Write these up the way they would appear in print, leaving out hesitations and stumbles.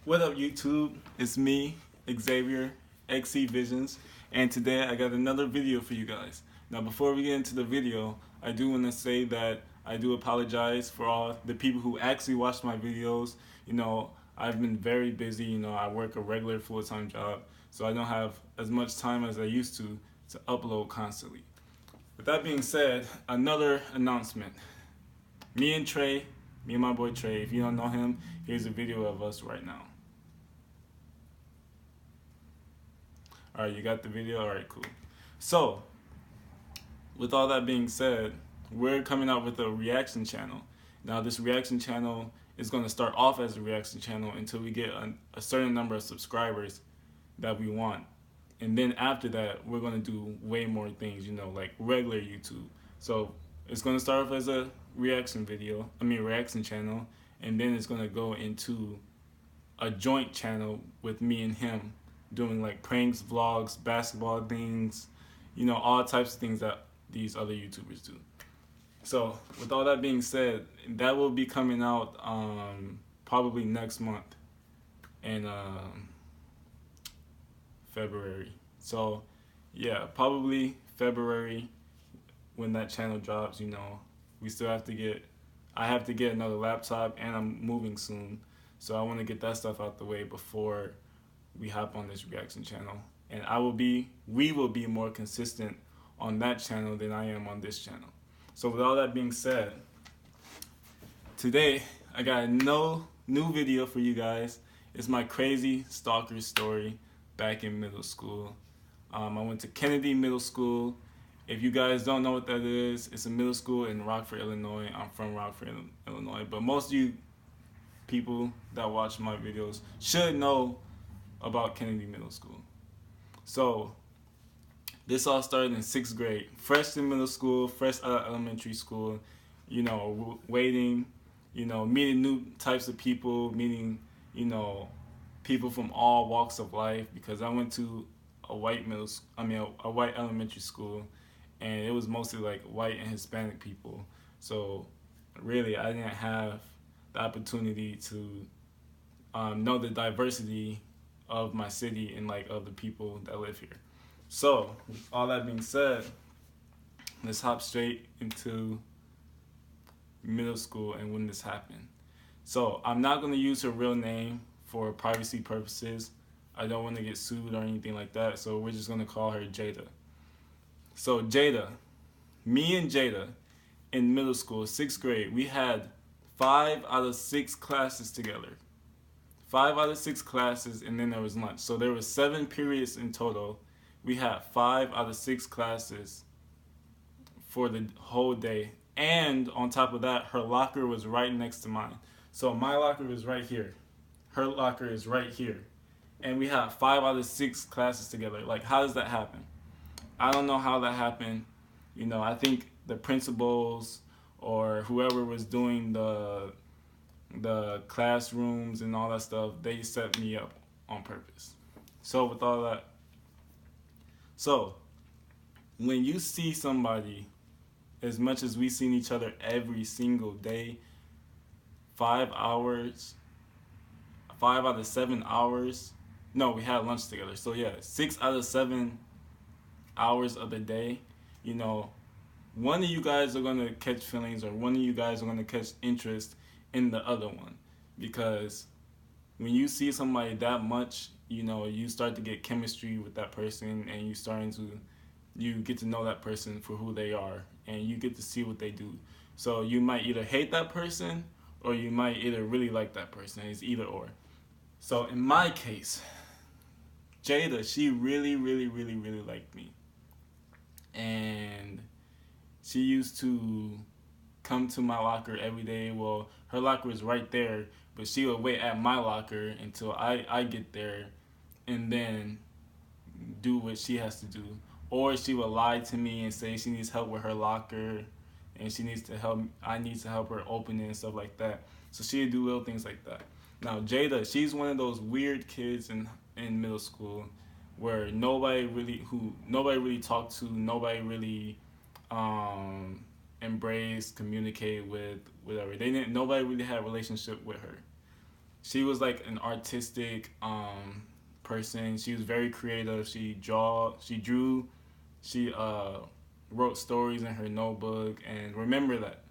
What up, YouTube? It's me, Xavier, XC Visions, and today I got another video for you guys. Now, before we get into the video, I do want to say that I do apologize for all the people who actually watch my videos. I've been very busy. I work a regular full-time job, so I don't have as much time as I used to upload constantly. With that being said, another announcement. Me and my boy Trey, if you don't know him, here's a video of us right now. Alright, you got the video? Alright, cool. So, with all that being said, we're coming out with a reaction channel. Now, this reaction channel is going to start off as a reaction channel until we get a certain number of subscribers that we want. And then after that, we're going to do way more things, like regular YouTube. So, it's going to start off as a reaction channel, and then it's going to go into a joint channel with me and him doing like pranks, vlogs, basketball things, all types of things that these other YouTubers do. So with all that being said, that will be coming out probably next month in February. So yeah, probably February when that channel drops. We still have to I have to get another laptop, and I'm moving soon, so I want to get that stuff out the way before we hop on this reaction channel. And we will be more consistent on that channel than I am on this channel. So with all that being said, today I got a new video for you guys. It's my crazy stalker story back in middle school. I went to Kennedy Middle School. If you guys don't know what that is, it's a middle school in Rockford, Illinois. I'm from Rockford, Illinois, but most of you people that watch my videos should know about Kennedy Middle School. So this all started in 6th grade, fresh in middle school, fresh out of elementary school, waiting, meeting new types of people, meeting, people from all walks of life, because I went to a white elementary school, and it was mostly like white and Hispanic people. So really, I didn't have the opportunity to know the diversity of my city and like of the people that live here. So with all that being said, let's hop straight into middle school and when this happened. So I'm not going to use her real name for privacy purposes. I don't want to get sued or anything like that, so we're just going to call her Jada. So Jada, me and Jada in middle school, 6th grade, we had 5 out of 6 classes together. 5 out of 6 classes, and then there was lunch. So there was 7 periods in total. We had 5 out of 6 classes for the whole day. And on top of that, her locker was right next to mine. So my locker was right here. Her locker is right here. And we had 5 out of 6 classes together. Like, how does that happen? I don't know how that happened. I think the principals or whoever was doing the classrooms and all that stuff, they set me up on purpose. So with all that, so when you see somebody, as much as we seen each other every single day, 5 hours, 5 out of 7 hours, no, we had lunch together. So yeah, 6 out of 7 hours of the day, one of you guys are going to catch feelings, or one of you guys are going to catch interest in the other one. Because when you see somebody that much, you start to get chemistry with that person, and you get to know that person for who they are, and you get to see what they do. So you might either hate that person, or you might either really like that person. It's either or. So in my case, Jada, she really, really, really, really liked me. And she used to come to my locker every day. Well, her locker was right there, but she would wait at my locker until I get there, and then do what she has to do. Or she would lie to me and say she needs help with her locker, and I need to help her open it and stuff like that. So she would do little things like that. Now Jada, she's one of those weird kids in middle school where nobody really talked to, nobody really embraced, communicated with, whatever. Nobody really had a relationship with her. she was like an artistic person. She was very creative. She drew, she wrote stories in her notebook, and remember that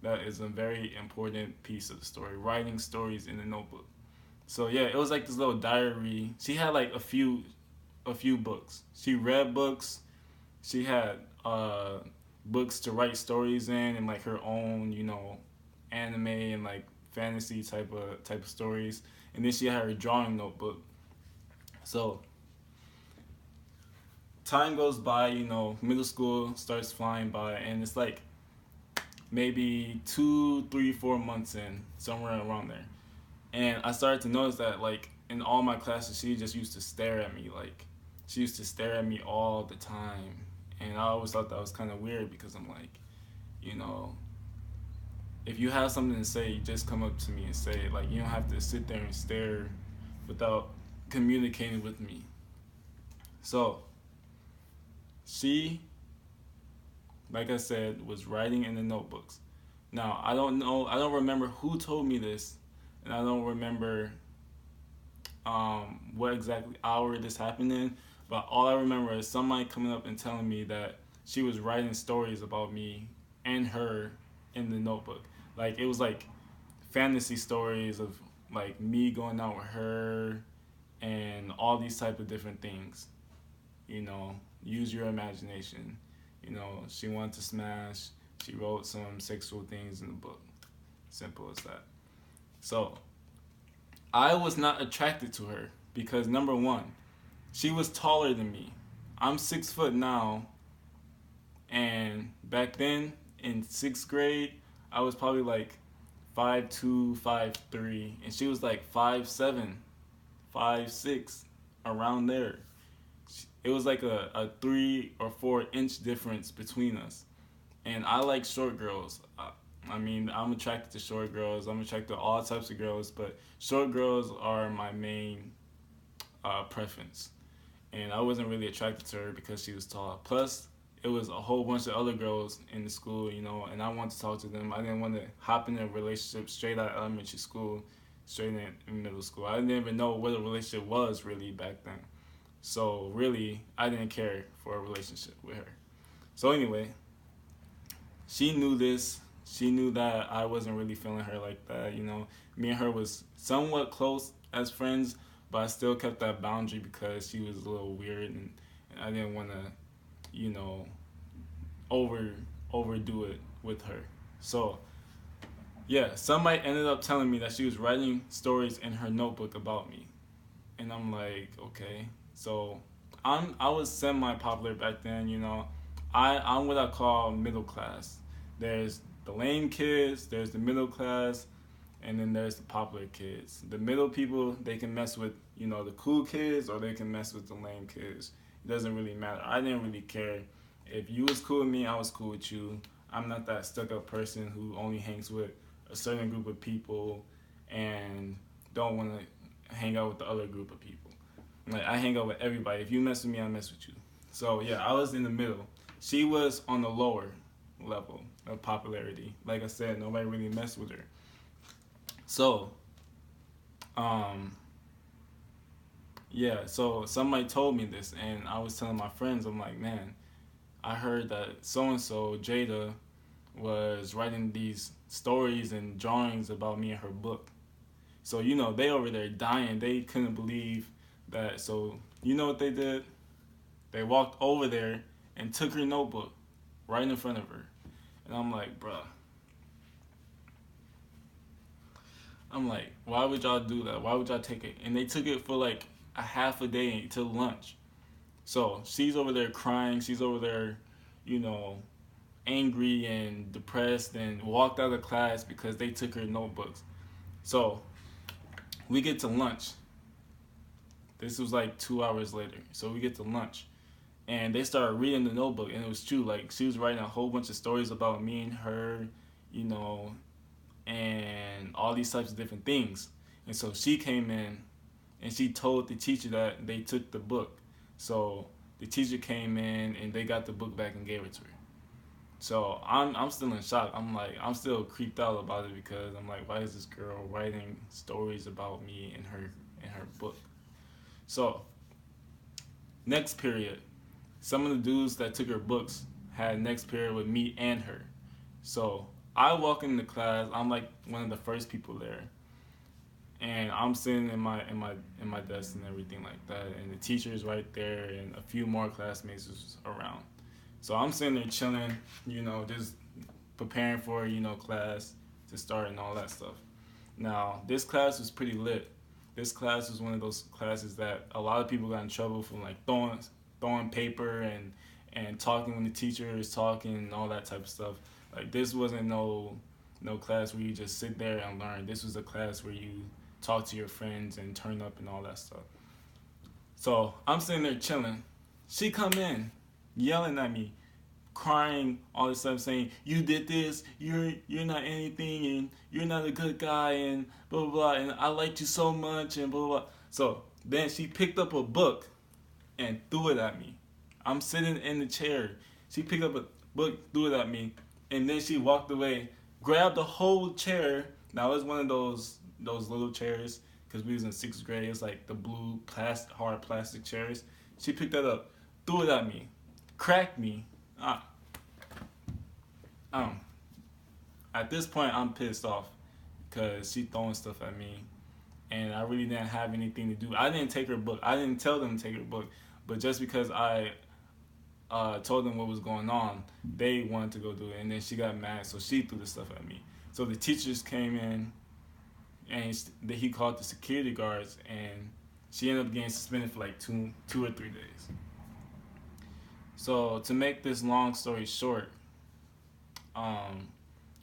that is a very important piece of the story. Writing stories in a notebook. So yeah, it was like this little diary. She had like a few books. She read books. She had books to write stories in, and like her own, anime and like fantasy type of stories. And then she had her drawing notebook. So time goes by, middle school starts flying by, and it's like maybe 2, 3, 4 months in, somewhere around there. And I started to notice that like in all my classes, she just used to stare at me. Like she used to stare at me all the time, and I always thought that was kind of weird because I'm like, you know, if you have something to say, you just come up to me and say it. Like you don't have to sit there and stare without communicating with me. So she, like I said, was writing in the notebooks. Now I don't know, I don't remember who told me this, and I don't remember what exactly hour this happened in, but all I remember is somebody coming up and telling me that she was writing stories about me and her in the notebook. Like it was like fantasy stories of like me going out with her and all these type of different things. Use your imagination. She wanted to smash. She wrote some sexual things in the book. Simple as that. So I was not attracted to her because number one, she was taller than me. I'm 6 foot now, and back then in sixth grade, I was probably like 5'2", 5'3", and she was like 5'7", 5'6", around there. It was like a 3 or 4 inch difference between us. And I like short girls. I mean, I'm attracted to short girls. I'm attracted to all types of girls, but short girls are my main preference. And I wasn't really attracted to her because she was tall. Plus, it was a whole bunch of other girls in the school, and I wanted to talk to them. I didn't want to hop in a relationship straight out of elementary school, straight in middle school. I didn't even know what a relationship was really back then. So really, I didn't care for a relationship with her. So anyway, she knew this. She knew that I wasn't really feeling her like that. Me and her was somewhat close as friends, but I still kept that boundary because she was a little weird, and I didn't want to, you know, over overdo it with her. So yeah, somebody ended up telling me that she was writing stories in her notebook about me, and I'm like, okay. So I was semi popular back then. I'm what I call middle class. There's the lame kids, there's the middle class, and then there's the popular kids. The middle people, they can mess with, the cool kids, or they can mess with the lame kids. It doesn't really matter. I didn't really care. If you was cool with me, I was cool with you. I'm not that stuck up person who only hangs with a certain group of people and don't want to hang out with the other group of people. Like, I hang out with everybody. If you mess with me, I mess with you. So yeah, I was in the middle. She was on the lower level of popularity. Like I said, nobody really messed with her. So, yeah, so somebody told me this, and I was telling my friends, I'm like, man, I heard that so-and-so, Jada, was writing these stories and drawings about me in her book. So, they over there dying. They couldn't believe that. So, you know what they did? They walked over there and took her notebook right in front of her. And I'm like, bruh. I'm like, why would y'all do that? Why would y'all take it? And they took it for like a half a day till lunch. So she's over there crying. She's over there, angry and depressed, and walked out of class because they took her notebooks. So we get to lunch. This was like 2 hours later. So we get to lunch. And they started reading the notebook, and it was true. Like, she was writing a whole bunch of stories about me and her, and all these types of different things. And so she came in, and she told the teacher that they took the book. So the teacher came in, and they got the book back and gave it to her. So I'm still in shock. I'm still creeped out about it because I'm like, why is this girl writing stories about me in her book? So next period, some of the dudes that took her books had next period with me and her. So I walk into class. I'm like one of the first people there, and I'm sitting in my desk and everything like that. And the teacher's right there, and a few more classmates was around. So I'm sitting there chilling, just preparing for class to start and all that stuff. Now this class was pretty lit. This class was one of those classes that a lot of people got in trouble from, like throwing paper and talking when the teacher is talking and all that type of stuff. Like, this wasn't no class where you just sit there and learn. This was a class where you talk to your friends and turn up and all that stuff. So I'm sitting there chilling. She come in, yelling at me, crying, all this stuff, saying, "You did this. You're not anything, and you're not a good guy, and blah blah blah. And I liked you so much, and blah blah blah." So then she picked up a book and threw it at me. I'm sitting in the chair. She picked up a book, threw it at me, and then she walked away, grabbed the whole chair. Now, it was one of those little chairs, because we was in 6th grade. It's like the blue hard plastic chairs. She picked that up, threw it at me, cracked me. At this point, I'm pissed off because she throwing stuff at me, and I really didn't have anything to do. I didn't take her book. I didn't tell them to take her book, but just because I told them what was going on, they wanted to go do it, and then she got mad, so she threw the stuff at me. So the teachers came in, and he called the security guards, and she ended up getting suspended for like two or 3 days. So to make this long story short,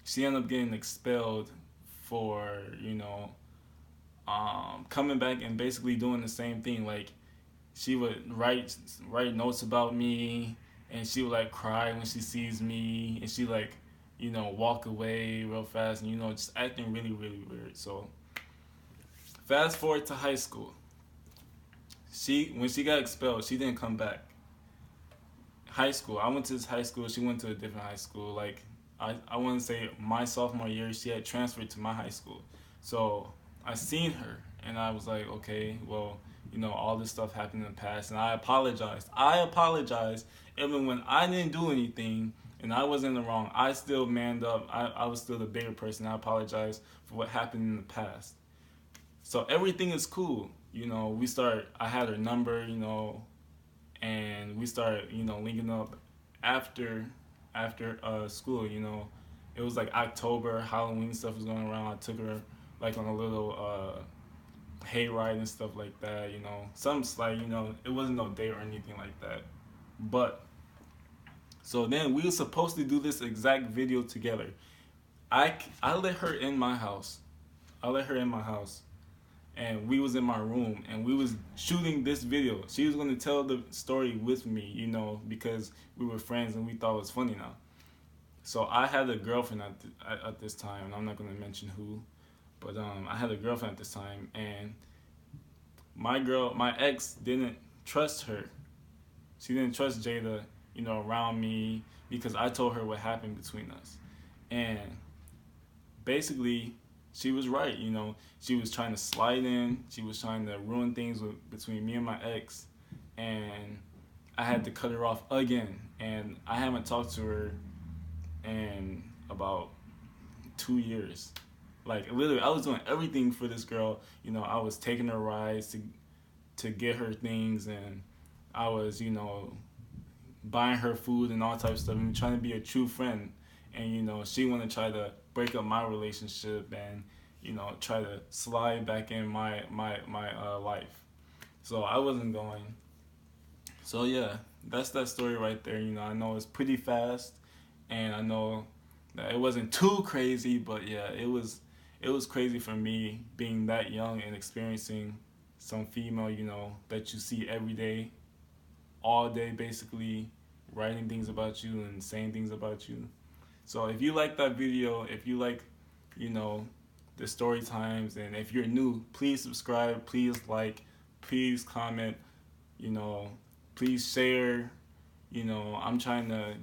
she ended up getting expelled for coming back and basically doing the same thing. Like, she would write notes about me, and she would like cry when she sees me, and she like walk away real fast, and just acting really really weird. So fast forward to high school. When she got expelled, she didn't come back. High school, I went to this high school. She went to a different high school. Like, I want to say my sophomore year, she had transferred to my high school. So I seen her, and I was like, okay, well, all this stuff happened in the past, and I apologized. Even when I didn't do anything and I was in the wrong. I still manned up. I was still the bigger person. I apologized for what happened in the past. So everything is cool. I had her number, and we started, linking up after school. It was like October, Halloween stuff was going around. I took her like on a little hayride and stuff like that. Some slight, it wasn't no date or anything like that. But so then we were supposed to do this exact video together. I let her in my house. And we was in my room, and we was shooting this video. She was going to tell the story with me, because we were friends and we thought it was funny now. So I had a girlfriend at this time, and I'm not going to mention who, but I had a girlfriend at this time, and my ex didn't trust her. She didn't trust Jada, around me, because I told her what happened between us. And basically, she was right. She was trying to slide in. She was trying to ruin things between me and my ex, and I had to cut her off again. And I haven't talked to her in about 2 years. Like, literally, I was doing everything for this girl. I was taking her rides to get her things, and I was, buying her food and all types of stuff, and trying to be a true friend. And she wanted to try to break up my relationship and try to slide back in my life. So I wasn't going. So yeah, that's that story right there. I know it's pretty fast, and I know that it wasn't too crazy, but yeah, it was crazy for me being that young and experiencing some female, that you see every day, all day, basically writing things about you and saying things about you. So if you like that video, if you like, the story times, and if you're new, please subscribe, please like, please comment, please share. I'm trying to